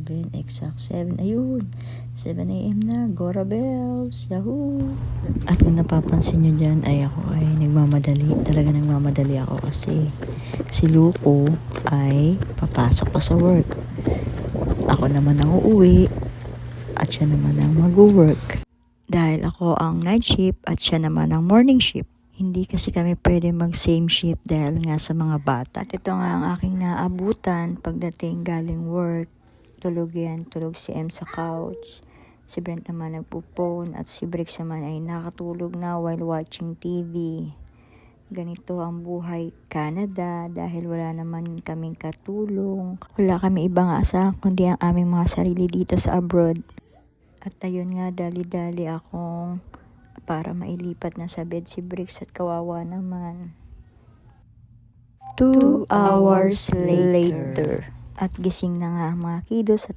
7, exact 7. Ayun, 7 a.m. na. Gora bells. Yahoo! At kung napapansin nyo dyan, ay ako ay nagmamadali. Talaga nagmamadali ako kasi si Luko ay papasok pa sa work. Ako naman ang uuwi at siya naman ang mag-work. Dahil ako ang night shift at siya naman ang morning shift. Hindi kasi kami pwede mag-same shift dahil nga sa mga bata. At ito nga ang aking naabutan pagdating galing work. Tulog yan. Tulog si M sa couch. Si Brent naman nagpo-phone at si Briggs naman ay nakatulog na while watching TV. Ganito ang buhay Canada dahil wala naman kaming katulong. Wala kami ibang asa kundi ang aming mga sarili dito sa abroad. At ayun nga, dali-dali akong para mailipat na sa bed si Briggs at kawawa naman. 2 hours later. At gising na nga ang mga kiddos at